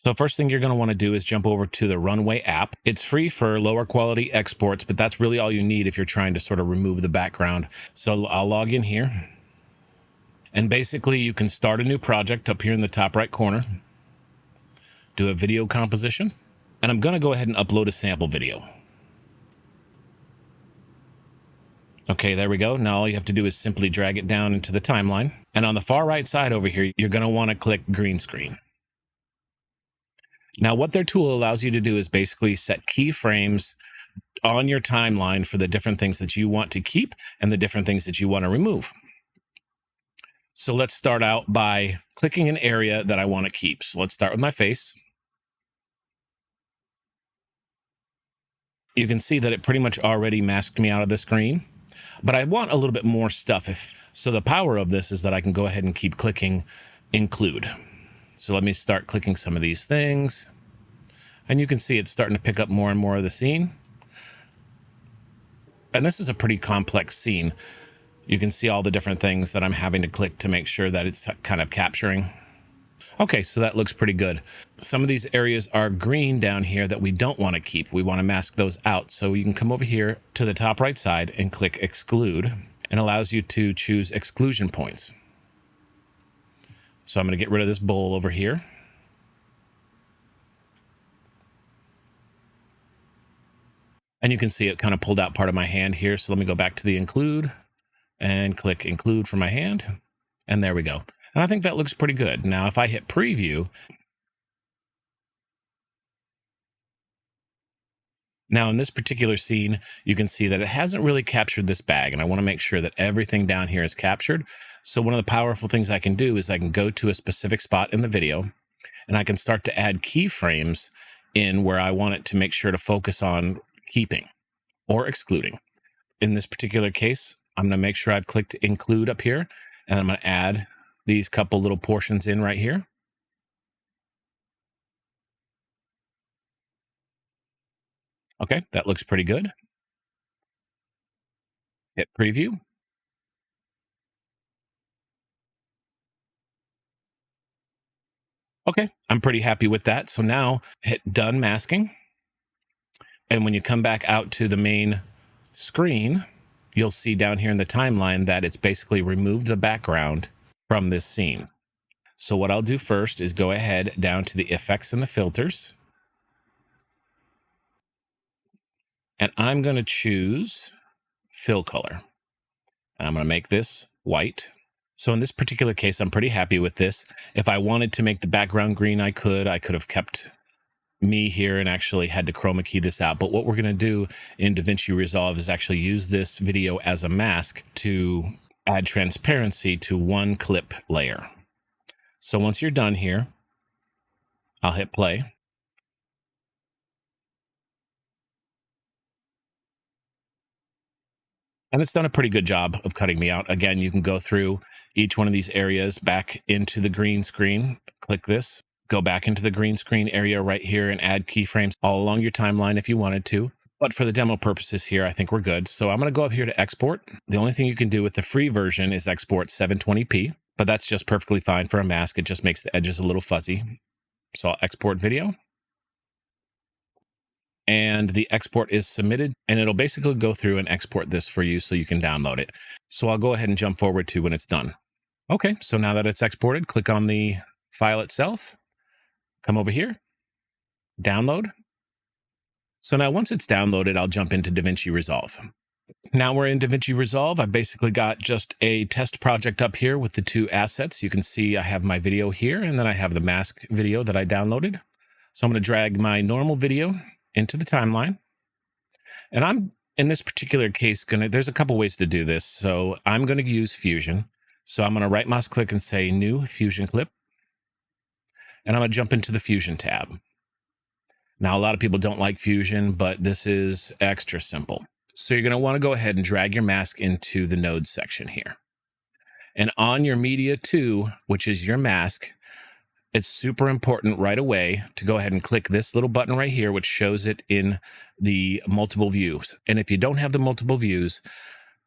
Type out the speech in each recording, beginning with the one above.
So first thing you're going to want to do is jump over to the Runway app. It's free for lower quality exports, but that's really all you need if you're trying to sort of remove the background. So I'll log in here. And basically you can start a new project up here in the top right corner. Do a video composition. And I'm going to go ahead and upload a sample video. Okay, there we go. Now all you have to do is simply drag it down into the timeline. And on the far right side over here, you're going to want to click green screen. Now what their tool allows you to do is basically set keyframes on your timeline for the different things that you want to keep and the different things that you want to remove. So let's start out by clicking an area that I want to keep. So let's start with my face. You can see that it pretty much already masked me out of the screen, but I want a little bit more stuff. So the power of this is that I can go ahead and keep clicking include. So let me start clicking some of these things. And you can see it's starting to pick up more and more of the scene. And this is a pretty complex scene. You can see all the different things that I'm having to click to make sure that it's kind of capturing. Okay, so that looks pretty good. Some of these areas are green down here that we don't want to keep. We want to mask those out. So you can come over here to the top right side and click exclude, and allows you to choose exclusion points. So I'm going to get rid of this bowl over here. And you can see it kind of pulled out part of my hand here. So let me go back to the include and click include for my hand. And there we go. And I think that looks pretty good. Now, if I hit preview, now in this particular scene, you can see that it hasn't really captured this bag. And I want to make sure that everything down here is captured. So one of the powerful things I can do is I can go to a specific spot in the video and I can start to add keyframes in where I want it to make sure to focus on keeping or excluding. In this particular case, I'm going to make sure I've clicked include up here, and I'm going to add these couple little portions in right here. Okay, that looks pretty good. Hit preview. Okay, I'm pretty happy with that. So now hit done masking. And when you come back out to the main screen, you'll see down here in the timeline that it's basically removed the background from this scene. So what I'll do first is go ahead down to the effects and the filters. And I'm going to choose fill color. And I'm going to make this white. So in this particular case, I'm pretty happy with this. If I wanted to make the background green, I could have kept me here and actually had to chroma key this out. But what we're going to do in Davinci Resolve is actually use this video as a mask to add transparency to one clip layer. So once you're done here, I'll hit play. And it's done a pretty good job of cutting me out. Again, you can go through each one of these areas back into the green screen. Click this, go back into the green screen area right here and add keyframes all along your timeline if you wanted to. But for the demo purposes here, I think we're good. So I'm going to go up here to export. The only thing you can do with the free version is export 720p, but that's just perfectly fine for a mask. It just makes the edges a little fuzzy. So I'll export video. And the export is submitted, and it'll basically go through and export this for you so you can download it. So I'll go ahead and jump forward to when it's done. Okay, so now that it's exported, click on the file itself, come over here, download. So now once it's downloaded, I'll jump into Davinci Resolve. Now we're in Davinci Resolve. I basically got just a test project up here with the two assets. You can see I have my video here, and then I have the mask video that I downloaded. So I'm going to drag my normal video into the timeline. And I'm, in this particular case, there's a couple ways to do this. So I'm going to use Fusion. So I'm going to right mouse click and say new Fusion clip. And I'm going to jump into the Fusion tab. Now, a lot of people don't like Fusion, but this is extra simple. So you're going to want to go ahead and drag your mask into the node section here. And on your media 2, which is your mask, it's super important right away to go ahead and click this little button right here, which shows it in the multiple views. And if you don't have the multiple views,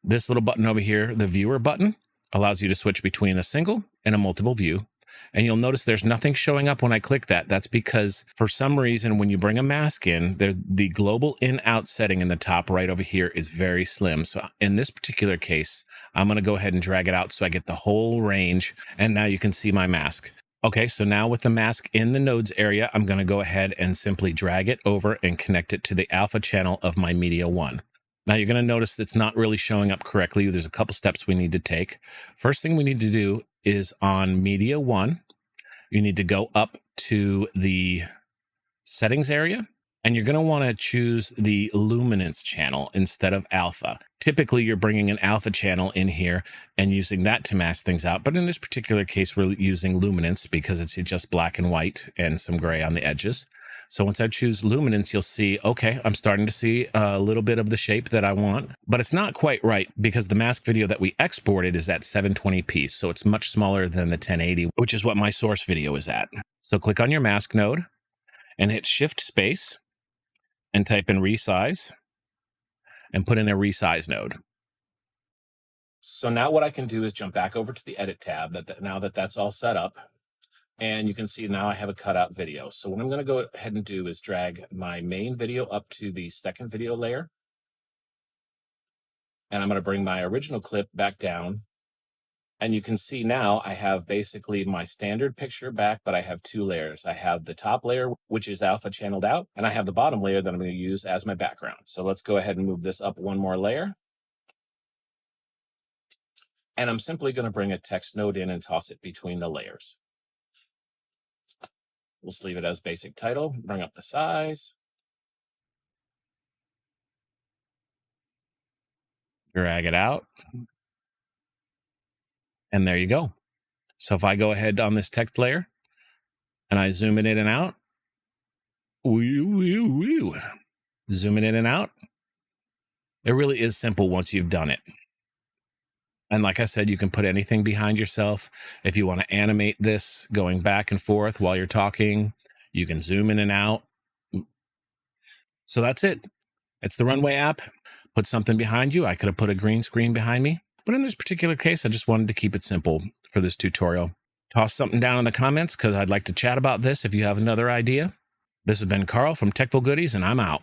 this little button over here, the viewer button, allows you to switch between a single and a multiple view. And you'll notice there's nothing showing up when I click that. That's because for some reason, when you bring a mask in, the global in-out setting in the top right over here is very slim. So in this particular case, I'm going to go ahead and drag it out so I get the whole range. And now you can see my mask. Okay, so now with the mask in the nodes area, I'm going to go ahead and simply drag it over and connect it to the alpha channel of my Media 1. Now you're going to notice it's not really showing up correctly. There's a couple steps we need to take. First thing we need to do is on Media 1, you need to go up to the settings area, and you're going to want to choose the luminance channel instead of alpha. Typically, you're bringing an alpha channel in here and using that to mask things out. But in this particular case, we're using luminance because it's just black and white and some gray on the edges. So once I choose luminance, you'll see, okay, I'm starting to see a little bit of the shape that I want, but it's not quite right because the mask video that we exported is at 720p. So it's much smaller than the 1080, which is what my source video is at. So click on your mask node and hit Shift Space and type in resize and put in a resize node. So now what I can do is jump back over to the edit tab now that that's all set up. And you can see now I have a cutout video. So what I'm going to go ahead and do is drag my main video up to the second video layer. And I'm going to bring my original clip back down. And you can see now I have basically my standard picture back, but I have two layers. I have the top layer, which is alpha channeled out, and I have the bottom layer that I'm going to use as my background. So let's go ahead and move this up one more layer. And I'm simply going to bring a text node in and toss it between the layers. We'll just leave it as basic title, bring up the size. Drag it out. And there you go. So if I go ahead on this text layer and I zoom it in and out, zoom it in and out, it really is simple once you've done it. And like I said, you can put anything behind yourself. If you want to animate this going back and forth while you're talking, you can zoom in and out. So that's it. It's the Runway app. Put something behind you. I could have put a green screen behind me. But in this particular case, I just wanted to keep it simple for this tutorial. Toss something down in the comments because I'd like to chat about this if you have another idea. This has been Carl from Techful Goodies, and I'm out.